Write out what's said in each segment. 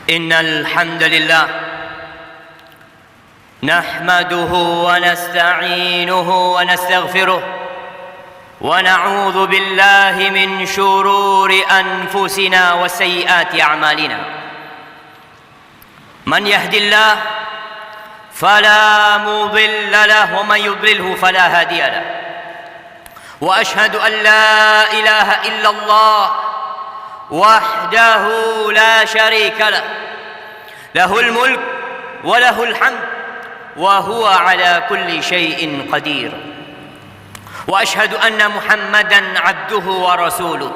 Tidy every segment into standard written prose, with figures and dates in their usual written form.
إن الحمد لله نحمده ونستعينه ونستغفره ونعوذ بالله من شرور أنفسنا وسيئات أعمالنا من يهد الله فلا مضل له ومن يضلله فلا هادي له وأشهد أن لا إله إلا الله وحده لا شريك له له الملك وله الحمد وهو على كل شيء قدير وأشهد أن محمدا عبده ورسوله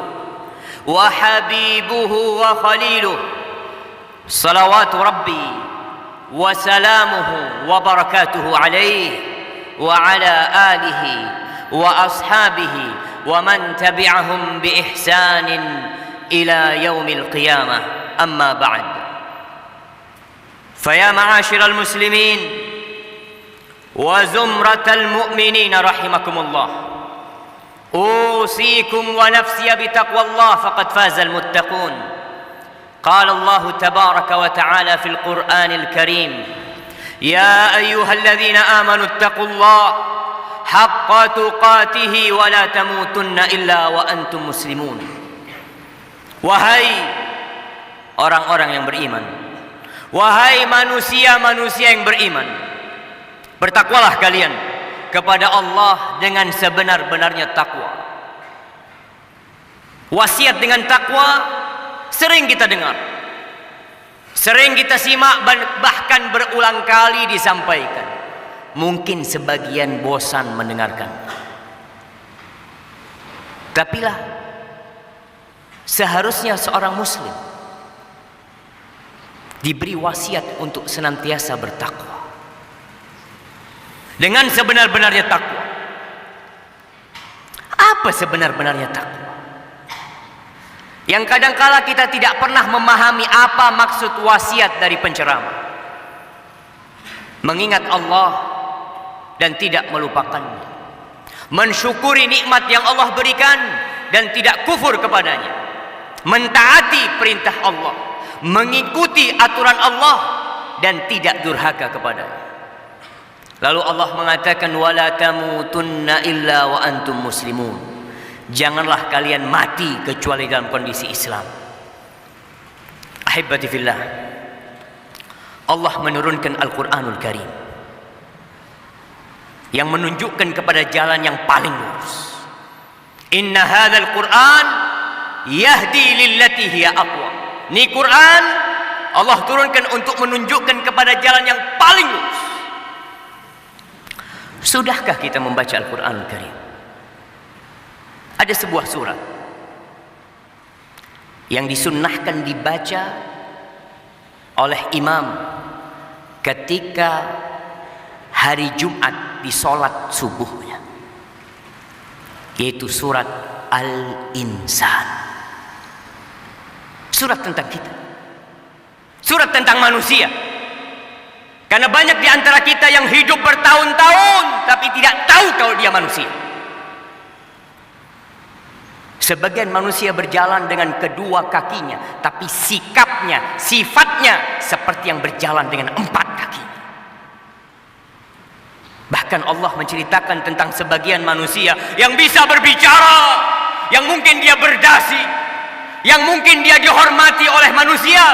وحبيبه وخليله صلوات ربي وسلامه وبركاته عليه وعلى آله وأصحابه ومن تبعهم بإحسان إلى يوم القيامة أما بعد فيا معاشر المسلمين وزمرة المؤمنين رحمكم الله أوصيكم ونفسي بتقوى الله فقد فاز المتقون قال الله تبارك وتعالى في القرآن الكريم يا أيها الذين آمنوا اتقوا الله حق تقاته ولا تموتن إلا وأنتم مسلمون. Wahai orang-orang yang beriman, wahai manusia-manusia yang beriman, bertakwalah kalian kepada Allah dengan sebenar-benarnya takwa. Wasiat dengan takwa sering kita dengar, sering kita simak, bahkan berulang kali disampaikan. Mungkin sebagian bosan mendengarkan. Tapilah seharusnya seorang muslim diberi wasiat untuk senantiasa bertakwa dengan sebenar-benarnya takwa. Apa sebenar-benarnya takwa? Yang kadangkala kita tidak pernah memahami apa maksud wasiat dari penceramah. Mengingat Allah dan tidak melupakannya, mensyukuri nikmat yang Allah berikan dan tidak kufur kepadanya, mentaati perintah Allah, mengikuti aturan Allah dan tidak durhaka kepadanya. Lalu Allah mengatakan wala tamutunna illa wa antum muslimun. Janganlah kalian mati kecuali dalam kondisi Islam. Ahibati fillah, Allah menurunkan Al-Qur'anul Karim yang menunjukkan kepada jalan yang paling lurus. Inna hadzal Qur'an yahdi lillati hiya aqwa. Ini Quran Allah turunkan untuk menunjukkan kepada jalan yang paling lurus. Sudahkah kita membaca Al-Qur'an Al-Karim? Ada sebuah surat yang disunnahkan dibaca oleh imam ketika hari Jumat di sholat subuhnya, yaitu surat Al-Insan. Surat tentang kita, surat tentang manusia. Karena banyak di antara kita yang hidup bertahun-tahun tapi tidak tahu kalau dia manusia. Sebagian manusia berjalan dengan kedua kakinya, tapi sikapnya, sifatnya seperti yang berjalan dengan 4 kakinya. Bahkan Allah menceritakan tentang sebagian manusia yang bisa berbicara, yang mungkin dia berdasi, yang mungkin dia dihormati oleh manusia,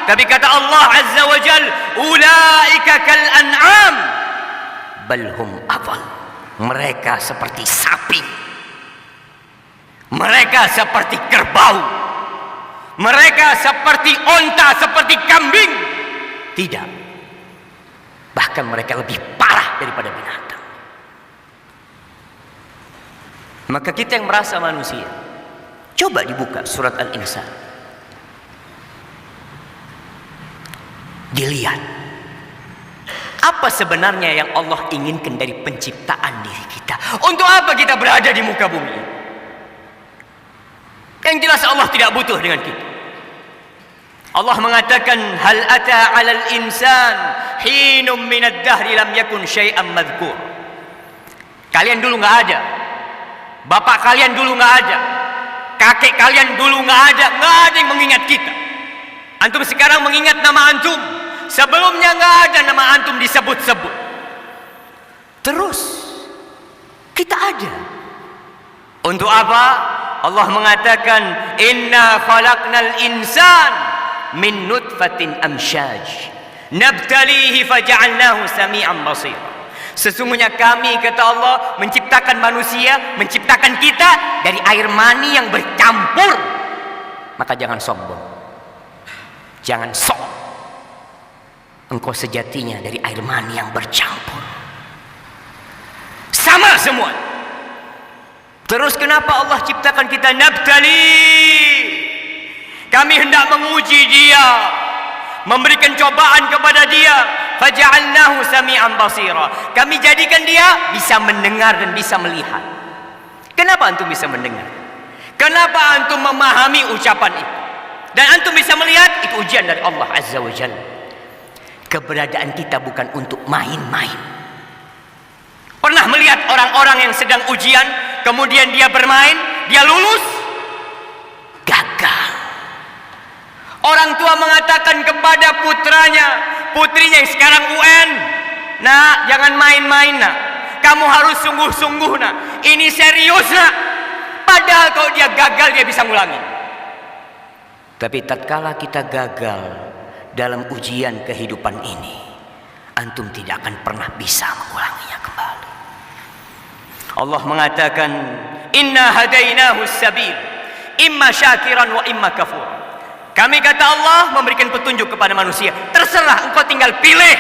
tapi kata Allah Azza wa Jal, ulaika kal an'am bal hum adall. Mereka seperti sapi, mereka seperti kerbau, mereka seperti onta, seperti kambing. Tidak, bahkan mereka lebih parah daripada binatang. Maka kita yang merasa manusia, coba dibuka surat Al-Insan, dilihat apa sebenarnya yang Allah inginkan dari penciptaan diri kita. Untuk apa kita berada di muka bumi? Yang jelas Allah tidak butuh dengan kita. Allah mengatakan hal ata 'alal insan hinum minad dahri lam yakun syai'an madhkur. Kalian dulu enggak ada, bapak kalian dulu enggak ada, kakek kalian dulu enggak ada yang mengingat kita. Antum sekarang mengingat nama antum. Sebelumnya nggak ada nama antum disebut-sebut. Terus kita ada. Untuk apa? Allah mengatakan, inna khalaqnal insan min nutfatin amsyaj nabtalihi faja'alnahu sami'an basir. Sesungguhnya kami, kata Allah, menciptakan manusia, menciptakan kita dari air mani yang bercampur. Maka jangan sombong, jangan sok. Engkau sejatinya dari air mani yang bercampur, sama semua. Terus kenapa Allah ciptakan kita? Nabtali, kami hendak menguji dia, memberikan cobaan kepada dia. Faja'alnahu sami'an basira, kami jadikan dia bisa mendengar dan bisa melihat. Kenapa antum bisa mendengar? Kenapa antum memahami ucapan itu? Dan antum bisa melihat? Itu ujian dari Allah Azza wa Jalla. Keberadaan kita bukan untuk main-main. Pernah melihat orang-orang yang sedang ujian, kemudian dia bermain, dia lulus? Gagal. Orang tua mengatakan kepada putrinya yang sekarang UN, nak, jangan main-main nak, kamu harus sungguh-sungguh nak, ini serius nak. Padahal kalau dia gagal dia bisa ngulangi. Tapi tatkala kita gagal dalam ujian kehidupan ini, antum tidak akan pernah bisa mengulanginya kembali. Allah mengatakan, inna hadainahu sabil imma syakiran wa imma kafur. Kami, kata Allah, memberikan petunjuk kepada manusia. Terserah, engkau tinggal pilih.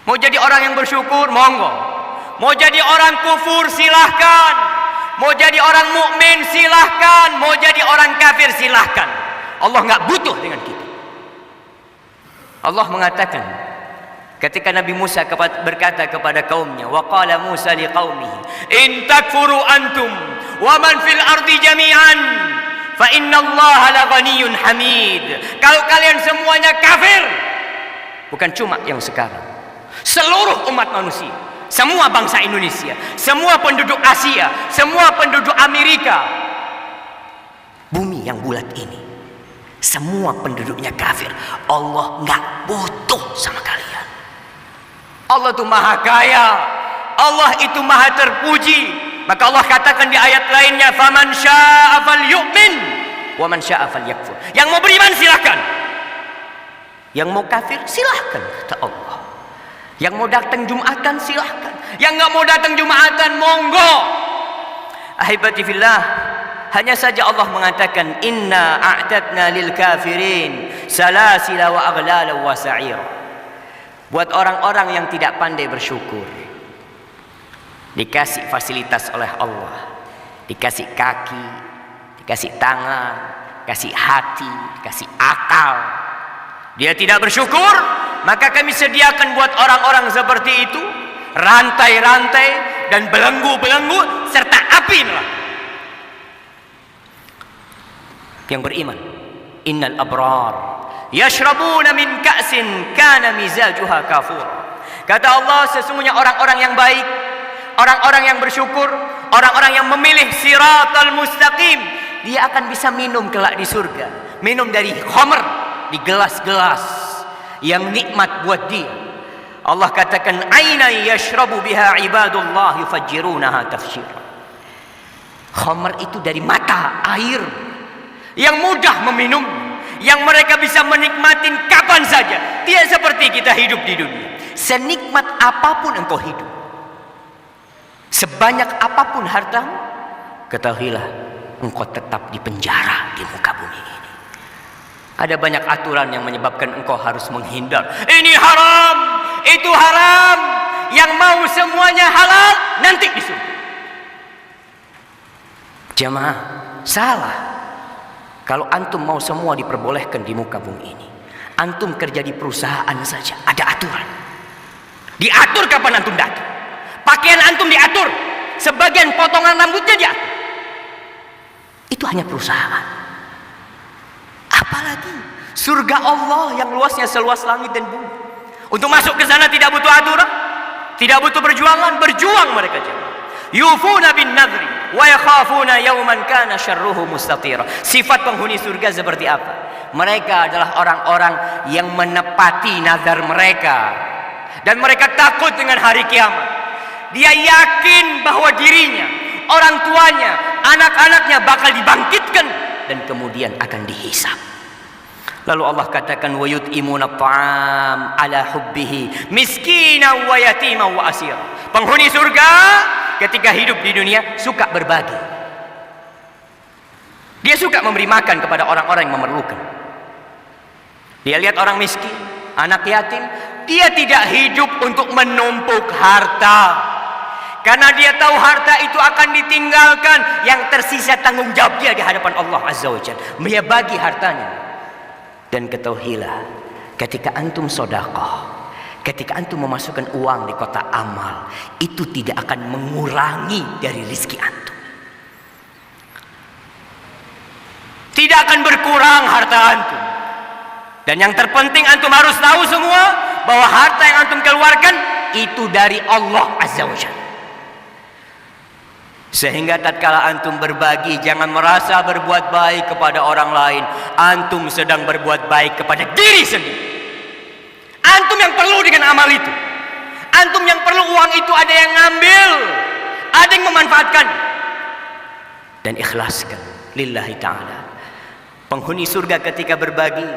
Mau jadi orang yang bersyukur, monggo. Mau jadi orang kufur, silahkan. Mau jadi orang mukmin, silahkan. Mau jadi orang kafir, silahkan. Allah nggak butuh dengan kita. Allah mengatakan, ketika Nabi Musa berkata kepada kaumnya, wa qala Musa liqaumihi, in takfuru antum wa man fil ardi jami'an fa innallaha laghaniyyun hamid. Kalau kalian semuanya kafir, bukan cuma yang sekarang, seluruh umat manusia, semua bangsa Indonesia, semua penduduk Asia, semua penduduk Amerika, bumi yang bulat ini, semua penduduknya kafir. Allah nggak butuh sama kalian. Allah itu maha kaya, Allah itu maha terpuji. Maka Allah katakan di ayat lainnya, faman syaa'a falyu'min wa man syaa'a falyakfur. Yang mau beriman silahkan, yang mau kafir silahkan, kata Allah. Yang mau datang Jumatan silahkan, yang nggak mau datang Jumatan monggo. Ahibati fillah, hanya saja Allah mengatakan, inna a'tadna lil kafirin salasila wa aghlala wa sa'ira. Buat orang-orang yang tidak pandai bersyukur, dikasih fasilitas oleh Allah, dikasih kaki, dikasih tangan, dikasih hati, dikasih akal, dia tidak bersyukur, maka kami sediakan buat orang-orang seperti itu rantai-rantai dan belenggu-belenggu serta api neraka. Yang beriman, innal abrar yashrabuna min ka'sin kana mizajuha kafur. Kata Allah, sesungguhnya orang-orang yang baik, orang-orang yang bersyukur, orang-orang yang memilih siratal mustaqim, dia akan bisa minum kelak di surga, minum dari khamr, di gelas-gelas yang nikmat buat dia. Allah katakan, aina yashrabu biha ibadullah yufajjirunaha tafjira. Khamr itu dari mata, air yang mudah meminum, yang mereka bisa menikmatin kapan saja. Tidak seperti kita hidup di dunia. Senikmat apapun engkau hidup, sebanyak apapun hartamu, ketahuilah engkau tetap di penjara di muka bumi ini. Ada banyak aturan yang menyebabkan engkau harus menghindar. Ini haram, itu haram. Yang mau semuanya halal, nanti di surga. Jamaah, salah. Kalau antum mau semua diperbolehkan di muka bumi ini, antum kerja di perusahaan saja, ada aturan. Diatur kapan antum datang. Pakaian antum diatur. Sebagian potongan rambutnya diatur. Itu hanya perusahaan. Apalagi surga Allah yang luasnya seluas langit dan bumi. Untuk masuk ke sana tidak butuh aturan, tidak butuh perjuangan, berjuang mereka jemaah. yufuna bin nadri wa yakhafuna yawman kana syarruhu mustatira. Sifat penghuni surga seperti apa? Mereka adalah orang-orang yang menepati nazar mereka, dan mereka takut dengan hari kiamat. Dia yakin bahwa dirinya, orang tuanya, anak-anaknya bakal dibangkitkan dan kemudian akan dihisab. Lalu Allah katakan, wa yut'imuna ta'am ala hubbihi miskinan wa yatiman wa asira. Penghuni surga ketika hidup di dunia suka berbagi. Dia suka memberi makan kepada orang-orang yang memerlukan. Dia lihat orang miskin, anak yatim, dia tidak hidup untuk menumpuk harta. Karena dia tahu harta itu akan ditinggalkan, yang tersisa tanggung jawab dia di hadapan Allah Azza wa Jalla. Dia bagi hartanya. Dan ketahuilah, ketika antum sedekah, ketika antum memasukkan uang di kotak amal, itu tidak akan mengurangi dari rezeki antum. Tidak akan berkurang harta antum. Dan yang terpenting antum harus tahu semua bahwa harta yang antum keluarkan itu dari Allah Azza wa Jalla. Sehingga tatkala antum berbagi, jangan merasa berbuat baik kepada orang lain. Antum sedang berbuat baik kepada diri sendiri. Antum yang perlu dengan amal itu. Antum yang perlu uang itu, ada yang ngambil, ada yang memanfaatkan. Dan ikhlaskan lillahi ta'ala. Penghuni surga ketika berbagi,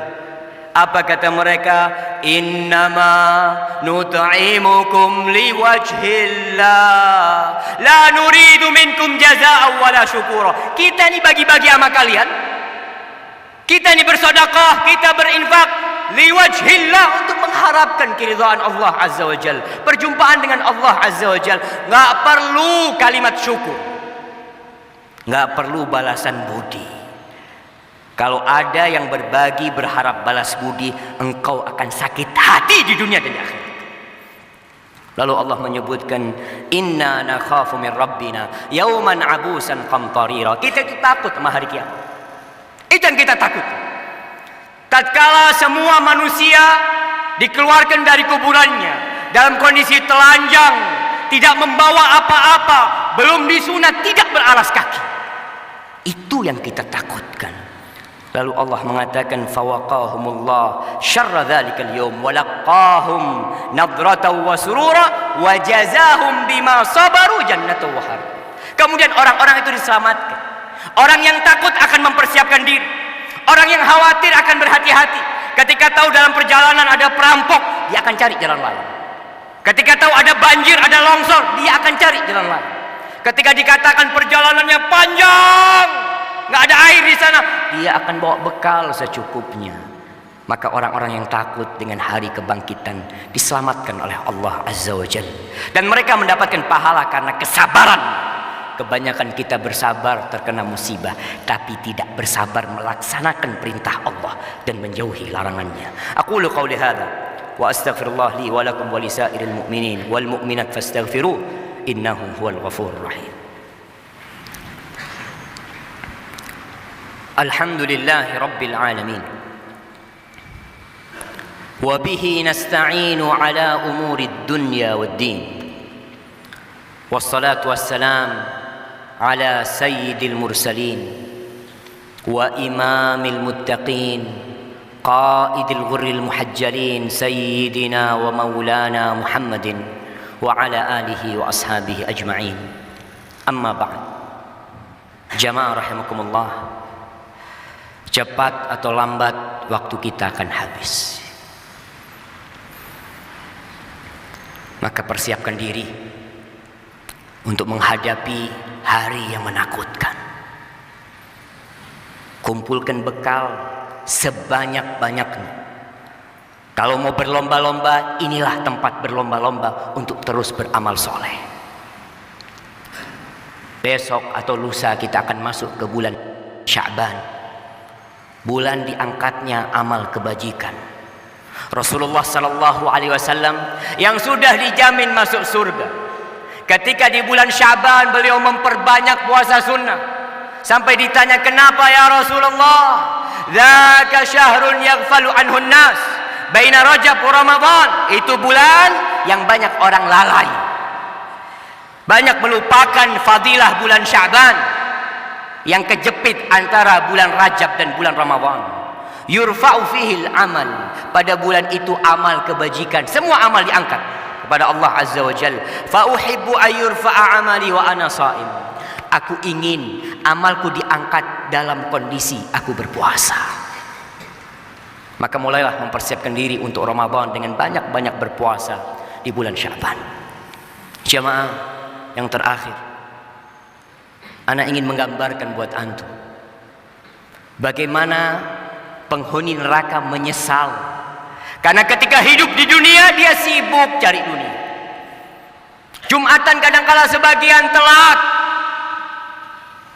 apa kata mereka? Innama nut'imukum liwajhillah la nuridu minkum jazaa'a wala syukura. Kita ini bagi-bagi sama kalian. Kita ini bersedekah, kita berinfak liwajhillah, untuk mengharapkan keridhaan Allah Azza wa Jalla, perjumpaan dengan Allah Azza wa Jalla. Enggak perlu kalimat syukur, enggak perlu balasan budi. Kalau ada yang berbagi berharap balas budi, engkau akan sakit hati di dunia dan di akhirat. Lalu Allah menyebutkan, inna nakhafu min rabbina yauman abusan qamtarira. Kita itu takut sama hari kiamat. Itu yang kita takut. Tatkala semua manusia dikeluarkan dari kuburannya dalam kondisi telanjang, tidak membawa apa-apa, belum disunat, tidak beralas kaki. Itu yang kita takutkan. Lalu Allah mengatakan, fawaqahumullah syarra dzalikal yaum wa laqahum nadratan wa surura wa jazahum bima sabaru jannatan wa har. Kemudian orang-orang itu diselamatkan. Orang yang takut akan mempersiapkan diri. Orang yang khawatir akan berhati-hati. Ketika tahu dalam perjalanan ada perampok, dia akan cari jalan lain. Ketika tahu ada banjir, ada longsor, dia akan cari jalan lain. Ketika dikatakan perjalanannya panjang, nggak ada air di sana, dia akan bawa bekal secukupnya. Maka orang-orang yang takut dengan hari kebangkitan diselamatkan oleh Allah Azza wa Jalla, dan mereka mendapatkan pahala karena kesabaran. Kebanyakan kita bersabar terkena musibah, tapi tidak bersabar melaksanakan perintah Allah dan menjauhi larangannya. Aqulu qawli hadza wa astaghfirullah li wa lakum wa lisairil mu'minin wal mu'minat fastaghfiruh innahu huwal ghafurur rahim. Alhamdulillahi Rabbil Alamin, wa bihi nasta'inu ala umuri dunya wad din, wassalatu wassalam ala sayyidil mursalin wa imamil muttaqin qaidil ghurril muhajjalin sayyidina wa maulana Muhammadin wa ala alihi wa ashabihi ajma'in. Amma ba'd. Jamaah rahimakumullah, cepat atau lambat waktu kita akan habis. Maka persiapkan diri untuk menghadapi hari yang menakutkan. Kumpulkan bekal sebanyak-banyaknya. Kalau mau berlomba-lomba, inilah tempat berlomba-lomba untuk terus beramal soleh. Besok atau lusa kita akan masuk ke bulan Sya'ban, bulan diangkatnya amal kebajikan. Rasulullah sallallahu alaihi wasallam yang sudah dijamin masuk surga, ketika di bulan Sya'ban beliau memperbanyak puasa sunnah. Sampai ditanya, kenapa ya Rasulullah? Dzaka syahrun yaghfalu anhu nas baina Rajab wa Ramadan. Itu bulan yang banyak orang lalai. Banyak melupakan fadilah bulan Sya'ban yang kejepit antara bulan Rajab dan bulan Ramadan. Yurfa'u fihil amal. Pada bulan itu amal kebajikan, semua amal diangkat kepada Allah Azza wa Jalla. Fa uhibbu ayyurfa'a amali wa ana sha'im. Aku ingin amalku diangkat dalam kondisi aku berpuasa. Maka mulailah mempersiapkan diri untuk Ramadan dengan banyak-banyak berpuasa di bulan Sya'ban. Jamaah yang terakhir, ana ingin menggambarkan buat antum bagaimana penghuni neraka menyesal karena ketika hidup di dunia dia sibuk cari dunia. Jumatan kadangkala sebagian telat,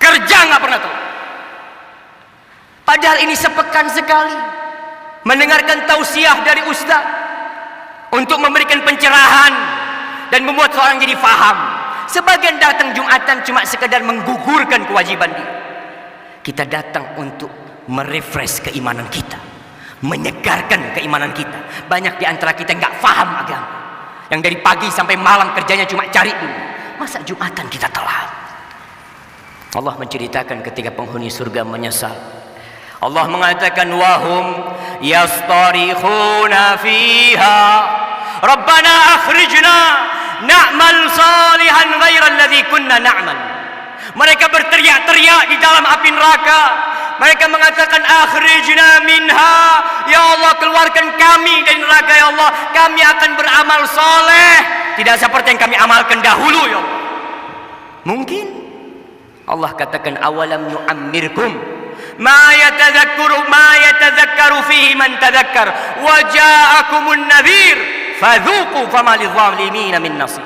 kerja nggak pernah telat. Padahal ini sepekan sekali mendengarkan tausiah dari ustaz untuk memberikan pencerahan dan membuat seorang jadi faham. Sebagian datang Jumatan cuma sekedar menggugurkan kewajiban dia. Kita datang untuk merefresh keimanan kita, menyegarkan keimanan kita. Banyak di antara kita nggak faham agama, yang dari pagi sampai malam kerjanya cuma cari dunia. Masa Jumatan kita telat? Allah menceritakan ketika penghuni surga menyesal. Allah mengatakan wahum yastarikhuna fiha Rabbana akhrijna na'mal salihan ghairal ladzi kunna na'mal. Mereka berteriak-teriak di dalam api neraka. Mereka mengatakan akhrijna minha, ya Allah keluarkan kami dari neraka ya Allah, kami akan beramal soleh tidak seperti yang kami amalkan dahulu ya Allah. Mungkin Allah katakan awalam nu'ammirkum ma yatadzakkaru fihi man tadzakkar wa ja'akumun nadhir fadzuqu fama lidh-dhalimin min nasir.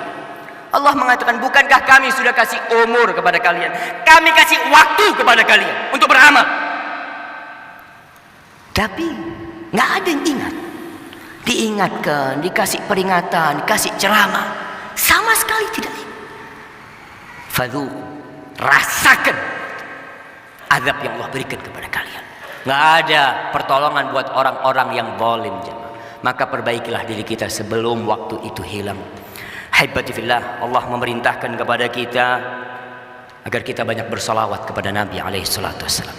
Allah mengatakan bukankah kami sudah kasih umur kepada kalian, kami kasih waktu kepada kalian untuk beramal, tapi nggak ada yang ingat. Diingatkan, dikasih peringatan, dikasih ceramah, sama sekali tidak ingat. Fadzuqu, rasakan azab yang Allah berikan kepada kalian. Nggak ada pertolongan buat orang-orang yang zalim. Maka perbaikilah diri kita sebelum waktu itu hilang. Haibati fillah, Allah memerintahkan kepada kita agar kita banyak bersolawat kepada Nabi alaihi salatu wassalam.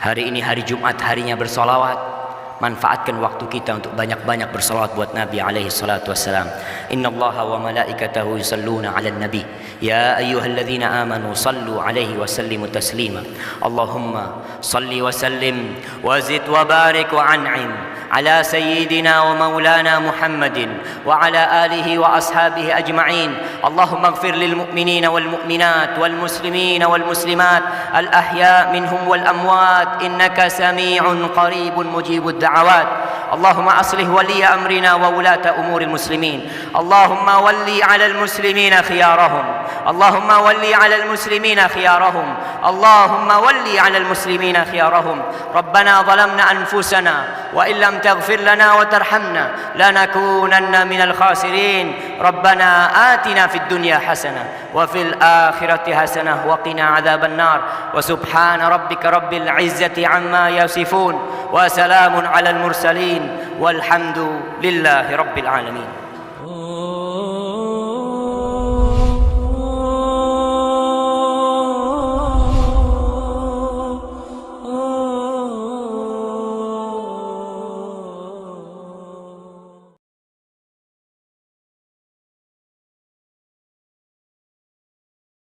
Hari ini hari Jumat, harinya bersolawat. Manfaatkan waktu kita untuk banyak-banyak bersolawat buat Nabi alaihi salatu wassalam. Innallaha wa malaikatahu yusalluna 'alan nabi ya ayyuhalladzina amanu sallu 'alaihi wa sallimu taslima. Allahumma salli wa sallim wa zid wa barik wa an'im ala sayyidina wa maulana Muhammadin wa ala alihi wa ashabihi ajma'in. Allahumma ighfir lil mu'minina wal mu'minat wal muslimina wal muslimat al ahya' minhum wal amwat innaka sami'un qaribun mujibud da'awat. اللهم أصلح ولي أمرنا وولاة أمور المسلمين. اللهم ولي على المسلمين خيارهم. اللهم ولي على المسلمين خيارهم. اللهم ولي على المسلمين خيارهم. ربنا ظلمنا أنفسنا وإن لم تغفر لنا وترحمنا لنكونن من الخاسرين. ربنا آتنا في الدنيا حسنة وفي الآخرة حسنة وقنا عذاب النار. وسبحان ربك رب العزة عما يصفون وسلام على المرسلين والحمد لله رب العالمين.